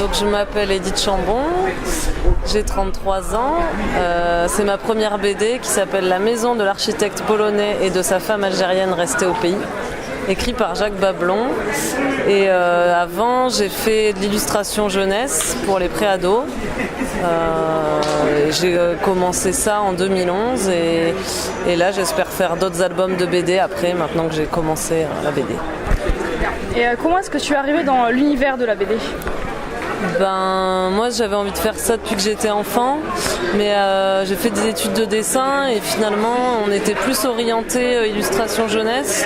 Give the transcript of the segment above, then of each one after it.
Donc je m'appelle Edith Chambon, j'ai 33 ans. C'est ma première BD qui s'appelle La maison de l'architecte polonais et de sa femme algérienne restée au pays, écrit par Jacques Bablon. Et avant, j'ai fait de l'illustration jeunesse pour les préados. J'ai commencé ça en 2011 et là j'espère faire d'autres albums de BD après, maintenant que j'ai commencé la BD. Et comment est-ce que tu es arrivé dans l'univers de la BD ? Moi j'avais envie de faire ça depuis que j'étais enfant, mais j'ai fait des études de dessin et finalement on était plus orienté illustration jeunesse.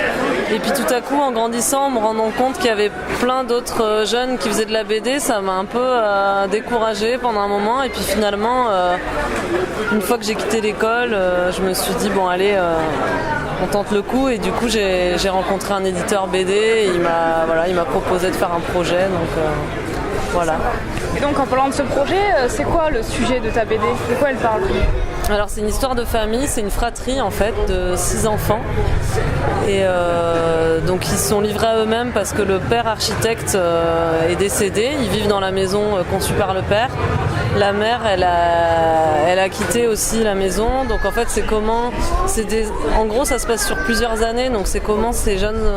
Et puis tout à coup en grandissant, en me rendant compte qu'il y avait plein d'autres jeunes qui faisaient de la BD, ça m'a un peu découragée pendant un moment. Et puis finalement, une fois que j'ai quitté l'école, je me suis dit bon allez, on tente le coup. Et du coup j'ai rencontré un éditeur BD et il m'a proposé de faire un projet. Donc voilà. Et donc en parlant de ce projet, c'est quoi le sujet de ta BD ? De quoi elle parle ? Alors c'est une histoire de famille, c'est une fratrie en fait de 6 enfants et donc ils sont livrés à eux-mêmes parce que le père architecte est décédé, ils vivent dans la maison conçue par le père. La mère elle a quitté aussi la maison, donc en fait en gros ça se passe sur plusieurs années, donc c'est comment ces jeunes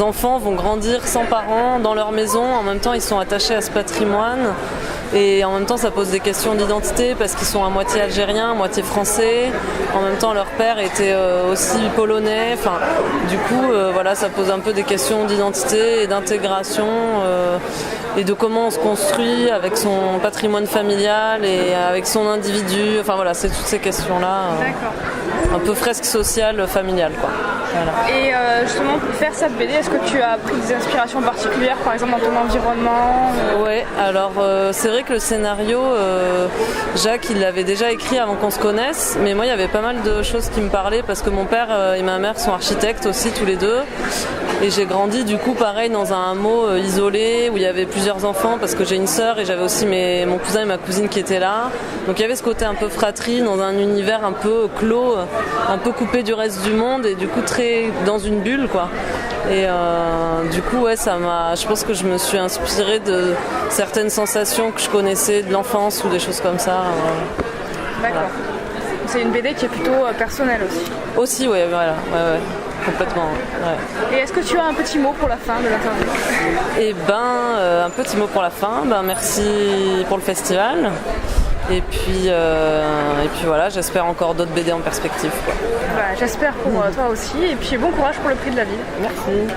enfants vont grandir sans parents dans leur maison, en même temps ils sont attachés à ce patrimoine. Et en même temps ça pose des questions d'identité parce qu'ils sont à moitié algériens, à moitié français. En même temps leur père était aussi polonais. Enfin, du coup ça pose un peu des questions d'identité et d'intégration et de comment on se construit avec son patrimoine familial et avec son individu. Enfin voilà, c'est toutes ces questions-là. Un peu fresque sociale, familiale quoi. Voilà. Et justement pour faire cette BD, est-ce que tu as pris des inspirations particulières, par exemple dans ton environnement ? Ouais, alors c'est vrai que le scénario, Jacques il l'avait déjà écrit avant qu'on se connaisse, mais moi il y avait pas mal de choses qui me parlaient parce que mon père et ma mère sont architectes aussi tous les deux. Et j'ai grandi du coup pareil dans un hameau isolé où il y avait plusieurs enfants parce que j'ai une sœur et j'avais aussi mon cousin et ma cousine qui étaient là. Donc il y avait ce côté un peu fratrie dans un univers un peu clos, un peu coupé du reste du monde et du coup très dans une bulle quoi. Et du coup je pense que je me suis inspirée de certaines sensations que je connaissais de l'enfance ou des choses comme ça. D'accord. Voilà. C'est une BD qui est plutôt personnelle aussi. Aussi ouais. Complètement. Ouais. Et est-ce que tu as un petit mot pour la fin de l'interview ? Un petit mot pour la fin. Merci pour le festival. Et puis voilà, j'espère encore d'autres BD en perspective. J'espère pour toi aussi. Et puis bon courage pour le prix de la ville. Merci.